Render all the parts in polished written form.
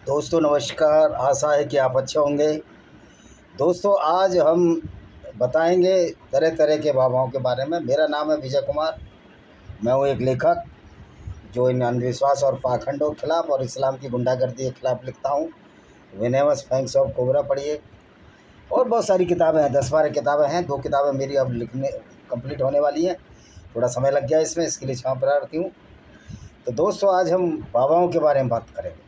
दोस्तों नमस्कार। आशा है कि आप अच्छे होंगे। दोस्तों आज हम बताएंगे तरह तरह के बाबाओं के बारे में। मेरा नाम है विजय कुमार। मैं हूँ एक लेखक जो इन अंधविश्वास और पाखंडों के खिलाफ और इस्लाम की गुंडागर्दी के खिलाफ लिखता हूँ। विनेमस फैंक्स ऑफ कोबरा पढ़िए। और बहुत सारी किताबें हैं, 10-12 किताबें हैं। 2 किताबें मेरी अब लिखने कंप्लीट होने वाली हैं। थोड़ा समय लग गया इसमें, इसके लिए क्षमा प्रार्थी हूँ। तो दोस्तों आज हम बाबाओं के बारे में बात करेंगे।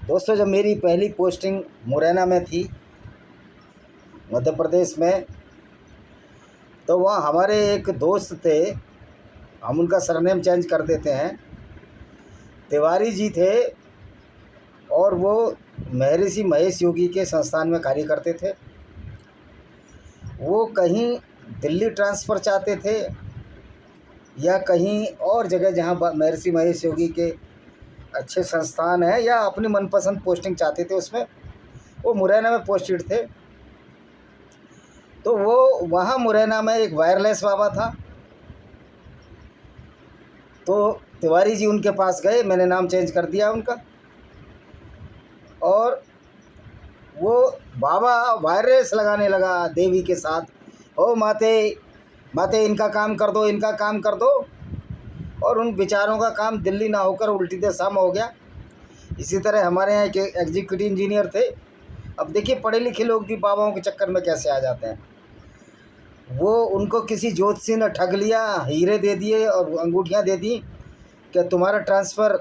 दोस्तों जब मेरी पहली पोस्टिंग मुरैना में थी, मध्य प्रदेश में, तो वहाँ हमारे एक दोस्त थे, हम उनका सरनेम चेंज कर देते हैं, तिवारी जी थे। और वो महर्षि महेश योगी के संस्थान में कार्य करते थे। वो कहीं दिल्ली ट्रांसफ़र चाहते थे या कहीं और जगह जहाँ महर्षि महेश योगी के अच्छे संस्थान है, या अपनी मनपसंद पोस्टिंग चाहते थे उसमें। वो मुरैना में पोस्टेड थे। तो वो वहाँ मुरैना में एक वायरलेस बाबा था, तो तिवारी जी उनके पास गए। मैंने नाम चेंज कर दिया उनका। और वो बाबा वायरलेस लगाने लगा देवी के साथ, ओ माते माते इनका काम कर दो, इनका काम कर दो। और उन बेचारों का काम दिल्ली ना होकर उल्टी दिशा में हो गया। इसी तरह हमारे यहाँ एक एग्जीक्यूटिव इंजीनियर थे। अब देखिए पढ़े लिखे लोग भी बाबाओं के चक्कर में कैसे आ जाते हैं। वो उनको किसी ज्योतिषी ने ठग लिया, हीरे दे दिए और अंगूठियाँ दे दी कि तुम्हारा ट्रांसफ़र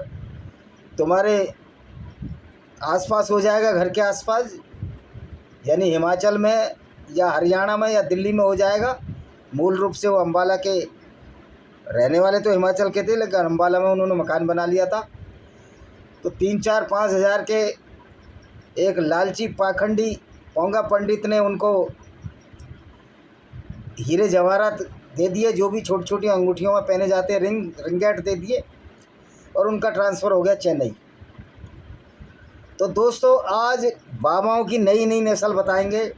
तुम्हारे आसपास हो जाएगा, घर के आसपास, यानी हिमाचल में या हरियाणा में या दिल्ली में हो जाएगा। मूल रूप से वो अम्बाला के रहने वाले तो हिमाचल के थे, लेकिन अम्बाला में उन्होंने मकान बना लिया था। तो 3-4-5 हज़ार के एक लालची पाखंडी पोंगा पंडित ने उनको हीरे जवाहरात दे दिए, जो भी छोटी छोटी अंगूठियों में पहने जाते हैं, रिंगेट दे दिए, और उनका ट्रांसफ़र हो गया चेन्नई। तो दोस्तों आज बाबाओं की नई नई नस्ल बताएंगे।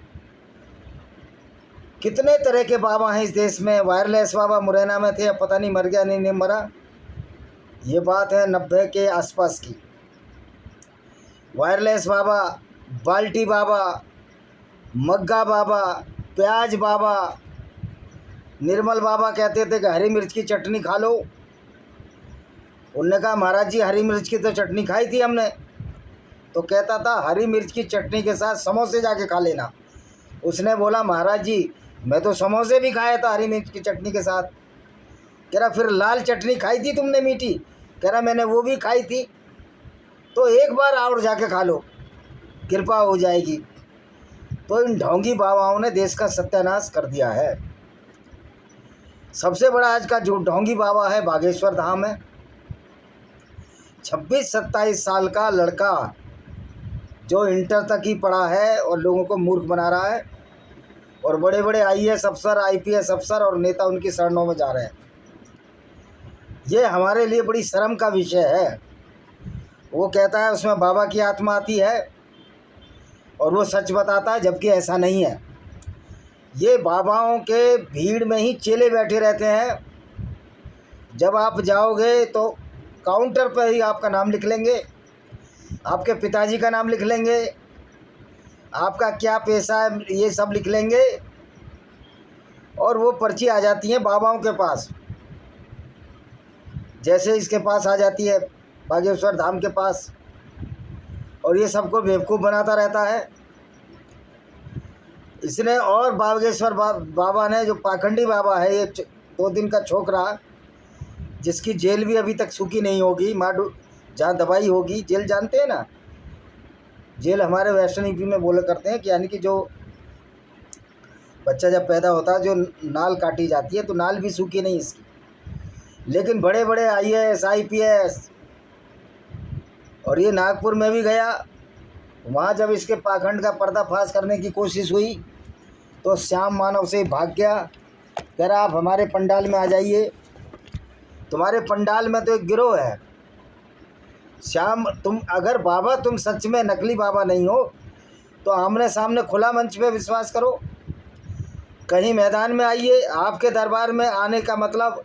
कितने तरह के बाबा हैं इस देश में। वायरलेस बाबा मुरैना में थे, अब पता नहीं मर गया नहीं मरा। ये बात है 90 के आसपास की। वायरलेस बाबा, बाल्टी बाबा, मग्गा बाबा, प्याज बाबा, निर्मल बाबा कहते थे कि हरी मिर्च की चटनी खा लो। उनने कहा महाराज जी हरी मिर्च की तो चटनी खाई थी हमने। तो कहता था हरी मिर्च की चटनी के साथ समोसे जाके खा लेना। उसने बोला महाराज जी मैं तो समोसे भी खाया था हरी मिर्च की चटनी के साथ। कह रहा फिर लाल चटनी खाई थी तुमने मीठी? कह रहा मैंने वो भी खाई थी। तो एक बार और जाके खा लो, कृपा हो जाएगी। तो इन ढोंगी बाबाओं ने देश का सत्यानाश कर दिया है। सबसे बड़ा आज का जो ढोंगी बाबा है बागेश्वर धाम है। 26-27 साल का लड़का जो इंटर तक ही पढ़ा है और लोगों को मूर्ख बना रहा है, और बड़े बड़े आईएएस अफसर, आईपीएस अफसर और नेता उनकी शरणों में जा रहे हैं। ये हमारे लिए बड़ी शर्म का विषय है। वो कहता है उसमें बाबा की आत्मा आती है और वो सच बताता है, जबकि ऐसा नहीं है। ये बाबाओं के भीड़ में ही चेले बैठे रहते हैं। जब आप जाओगे तो काउंटर पर ही आपका नाम लिख लेंगे, आपके पिताजी का नाम लिख लेंगे, आपका क्या पैसा है ये सब लिख लेंगे, और वो पर्ची आ जाती है बाबाओं के पास। जैसे इसके पास आ जाती है बागेश्वर धाम के पास, और ये सबको बेवकूफ़ बनाता रहता है। इसने और बागेश्वर बाबा ने, जो पाखंडी बाबा है, ये 2 दिन का छोकरा, जिसकी जेल भी अभी तक सूखी नहीं होगी, माडू जहाँ दवाई होगी, जेल जानते हैं ना, जेल हमारे वेस्टर्न यूपी में बोला करते हैं कि यानी कि जो बच्चा जब पैदा होता है जो नाल काटी जाती है, तो नाल भी सूखी नहीं इसकी। लेकिन बड़े बड़े आईएएस, आईपीएस, और ये नागपुर में भी गया। वहाँ जब इसके पाखंड का पर्दाफाश करने की कोशिश हुई तो श्याम मानव से भाग गया। कह रहा आप हमारे पंडाल में आ जाइए, तुम्हारे पंडाल में तो एक गिरोह है। श्याम तुम अगर बाबा तुम सच में नकली बाबा नहीं हो तो आमने सामने खुला मंच पे विश्वास करो, कहीं मैदान में आइए। आपके दरबार में आने का मतलब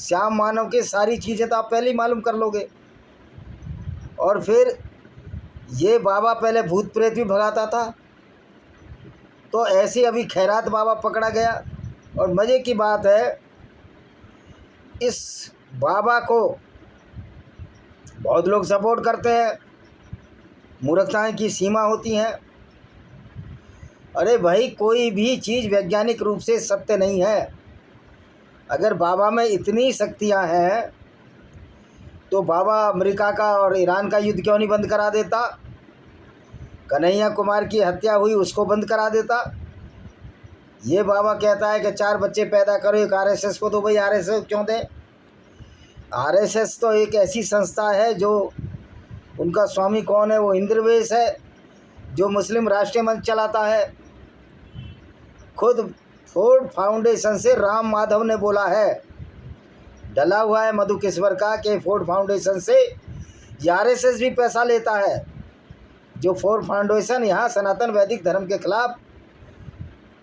श्याम मानव की सारी चीज़ें तो आप पहले ही मालूम कर लोगे। और फिर ये बाबा पहले भूत प्रेत भी भगाता था, तो ऐसे अभी खैरात बाबा पकड़ा गया। और मज़े की बात है, इस बाबा को बहुत लोग सपोर्ट करते हैं, मूर्खताएं की सीमा होती हैं। अरे भाई, कोई भी चीज़ वैज्ञानिक रूप से सत्य नहीं है। अगर बाबा में इतनी शक्तियां हैं तो बाबा अमेरिका का और ईरान का युद्ध क्यों नहीं बंद करा देता? कन्हैया कुमार की हत्या हुई, उसको बंद करा देता। ये बाबा कहता है कि 4 बच्चे पैदा करो, एक आरएसएस को दो। भाई आरएसएस क्यों दें? आरएसएस तो एक ऐसी संस्था है जो, उनका स्वामी कौन है? वो इंद्रवेश है, जो मुस्लिम राष्ट्रीय मंच चलाता है। खुद फोर्ड फाउंडेशन से राम माधव ने बोला है, डला हुआ है मधु किश्वर का, कि फोर्ड फाउंडेशन से आरएसएस भी पैसा लेता है। जो फोर्ड फाउंडेशन यहाँ सनातन वैदिक धर्म के खिलाफ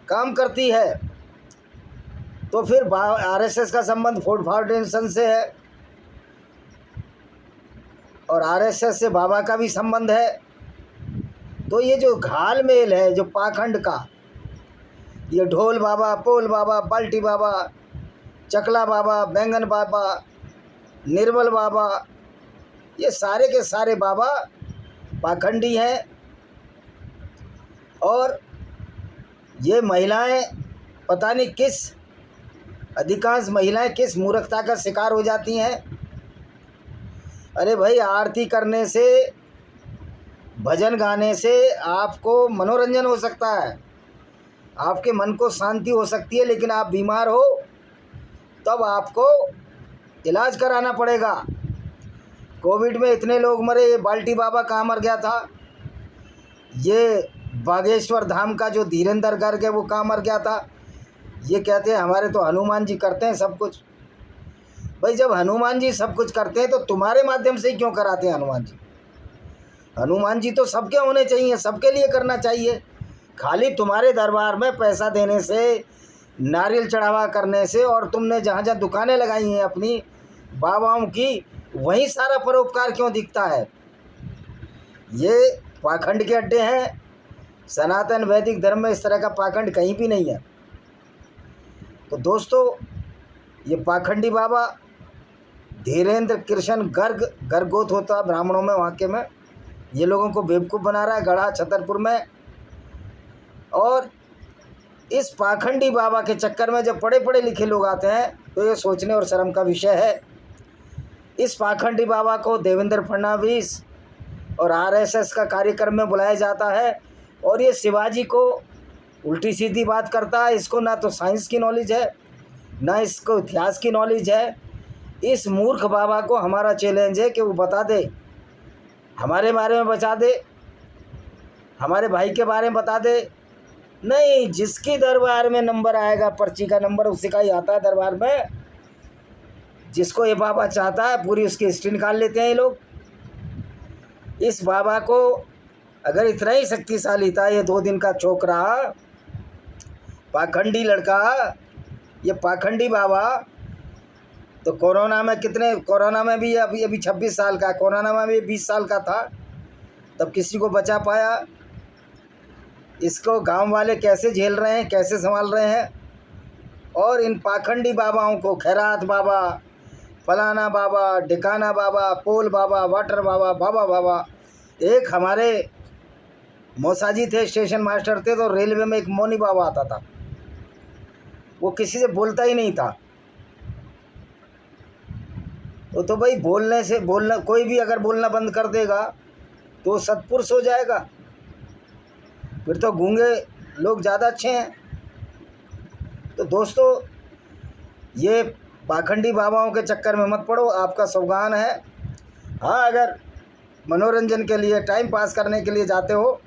काम करती है, तो फिर आरएसएस का संबंध फोर्ड फाउंडेशन से है और आरएसएस से बाबा का भी संबंध है। तो ये जो घालमेल है, जो पाखंड का, ये ढोल बाबा, पोल बाबा, बाल्टी बाबा, चकला बाबा, बैंगन बाबा, निर्मल बाबा, ये सारे के सारे बाबा पाखंडी हैं। और ये महिलाएं, पता नहीं किस, अधिकांश महिलाएं किस मूर्खता का शिकार हो जाती हैं। अरे भाई, आरती करने से, भजन गाने से आपको मनोरंजन हो सकता है, आपके मन को शांति हो सकती है, लेकिन आप बीमार हो तब आपको इलाज कराना पड़ेगा। कोविड में इतने लोग मरे, ये बाल्टी बाबा कहाँ मर गया था? ये बागेश्वर धाम का जो धीरेंद्र गर्ग है, वो कहाँ मर गया था? ये कहते हैं हमारे तो हनुमान जी करते हैं सब कुछ। भाई, जब हनुमान जी सब कुछ करते हैं तो तुम्हारे माध्यम से ही क्यों कराते हैं हनुमान जी? हनुमान जी तो सबके होने चाहिए, सबके लिए करना चाहिए। खाली तुम्हारे दरबार में पैसा देने से, नारियल चढ़ावा करने से, और तुमने जहाँ जहाँ दुकानें लगाई हैं अपनी बाबाओं की, वहीं सारा परोपकार क्यों दिखता है? ये पाखंड के अड्डे हैं। सनातन वैदिक धर्म में इस तरह का पाखंड कहीं भी नहीं है। तो दोस्तों, ये पाखंडी बाबा धीरेंद्र कृष्ण गर्ग, गर्गोत होता ब्राह्मणों में, वहाँ के में, ये लोगों को बेवकूफ़ बना रहा है गढ़ा छतरपुर में। और इस पाखंडी बाबा के चक्कर में जब पढ़े पढ़े लिखे लोग आते हैं तो ये सोचने और शर्म का विषय है। इस पाखंडी बाबा को देवेंद्र फडणवीस और आरएसएस का कार्यक्रम में बुलाया जाता है, और ये शिवाजी को उल्टी सीधी बात करता है। इसको ना तो साइंस की नॉलेज है, ना इसको इतिहास की नॉलेज है। इस मूर्ख बाबा को हमारा चैलेंज है कि वो बता दे, हमारे बारे में बता दे, हमारे भाई के बारे में बता दे। नहीं, जिसकी दरबार में नंबर आएगा, पर्ची का नंबर उसी का ही आता है दरबार में। जिसको ये बाबा चाहता है पूरी उसकी हिस्ट्री निकाल लेते हैं ये लोग। इस बाबा को अगर इतना ही शक्तिशाली था, ये 2 दिन का छोकरा, पाखंडी लड़का, ये पाखंडी बाबा, तो कोरोना में कोरोना में भी अभी 26 साल का, कोरोना में भी 20 साल का था, तब किसी को बचा पाया? इसको गांव वाले कैसे झेल रहे हैं, कैसे संभाल रहे हैं? और इन पाखंडी बाबाओं को, खैरात बाबा, फलाना बाबा, ढिकाना बाबा, पोल बाबा, वाटर बाबा, बाबा बाबा। एक हमारे मौसाजी थे, स्टेशन मास्टर थे, तो रेलवे में एक मौनी बाबा आता था, वो किसी से बोलता ही नहीं था। तो भाई, बोलना कोई भी अगर बोलना बंद कर देगा तो सत्पुरुष हो जाएगा। फिर तो गूंगे लोग ज़्यादा अच्छे हैं। तो दोस्तों, ये पाखंडी बाबाओं के चक्कर में मत पड़ो, आपका सौगान है। हाँ, अगर मनोरंजन के लिए, टाइम पास करने के लिए जाते हो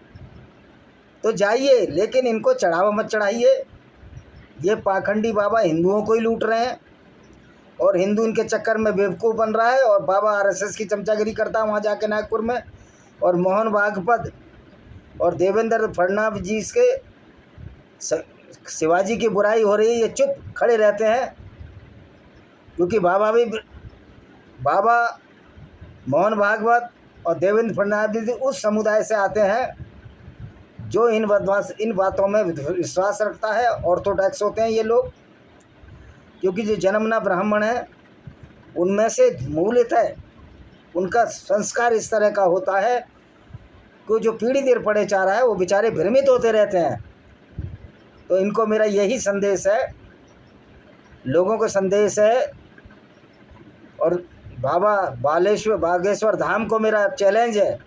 तो जाइए, लेकिन इनको चढ़ावा मत चढ़ाइए। ये पाखंडी बाबा हिंदुओं को ही लूट रहे हैं, और हिंदू इनके चक्कर में बेवकूफ़ बन रहा है। और बाबा आरएसएस की चमचागिरी करता है वहाँ जाके नागपुर में, और मोहन भागवत और देवेंद्र फडणवीस जी के शिवाजी की बुराई हो रही है, ये चुप खड़े रहते हैं। क्योंकि बाबा मोहन भागवत और देवेंद्र फडणवीस जी उस समुदाय से आते हैं जो इन बातों में विश्वास रखता है। ऑर्थोडॉक्स होते हैं ये लोग, क्योंकि जो जन्मना ब्राह्मण है उनमें से मूलतः उनका संस्कार इस तरह का होता है कि जो पीढ़ी देर पड़े चाह रहा है वो बेचारे भ्रमित होते रहते हैं। तो इनको मेरा यही संदेश है, लोगों को संदेश है, और बाबा बागेश्वर धाम को मेरा चैलेंज है,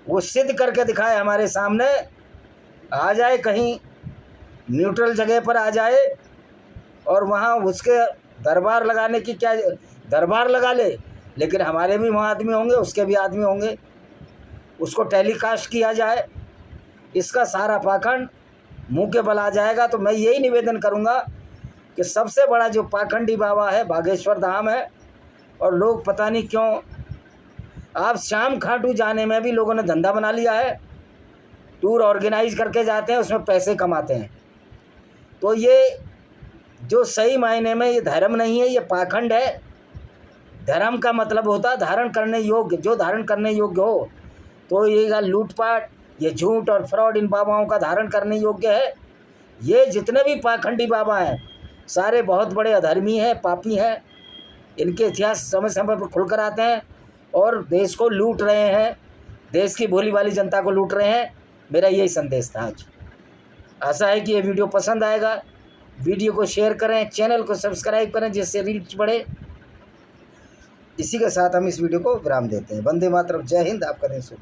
वो सिद्ध करके दिखाए, हमारे सामने आ जाए, कहीं न्यूट्रल जगह पर आ जाए और वहाँ उसके दरबार लगाने की क्या, दरबार लगा ले, लेकिन हमारे भी वहाँ आदमी होंगे, उसके भी आदमी होंगे, उसको टेलीकास्ट किया जाए। इसका सारा पाखंड मुंह के बल आ जाएगा। तो मैं यही निवेदन करूँगा कि सबसे बड़ा जो पाखंडी बाबा है बागेश्वर धाम है, और लोग पता नहीं क्यों, आप शाम खाटू जाने में भी लोगों ने धंधा बना लिया है, टूर ऑर्गेनाइज करके जाते हैं, उसमें पैसे कमाते हैं। तो ये जो सही मायने में ये धर्म नहीं है, ये पाखंड है। धर्म का मतलब होता है धारण करने योग्य, जो धारण करने योग्य हो। तो ये लूटपाट, ये झूठ और फ्रॉड इन बाबाओं का धारण करने योग्य है। ये जितने भी पाखंडी बाबा हैं सारे बहुत बड़े अधर्मी हैं, पापी हैं। इनके इतिहास समय समय पर खुलकर आते हैं और देश को लूट रहे हैं, देश की भोली भाली जनता को लूट रहे हैं। मेरा यही संदेश था आज। आशा है कि ये वीडियो पसंद आएगा। वीडियो को शेयर करें, चैनल को सब्सक्राइब करें जिससे रीच बढ़े। इसी के साथ हम इस वीडियो को विराम देते हैं। वंदे मातरम। जय हिंद। आपका दिन शुभ।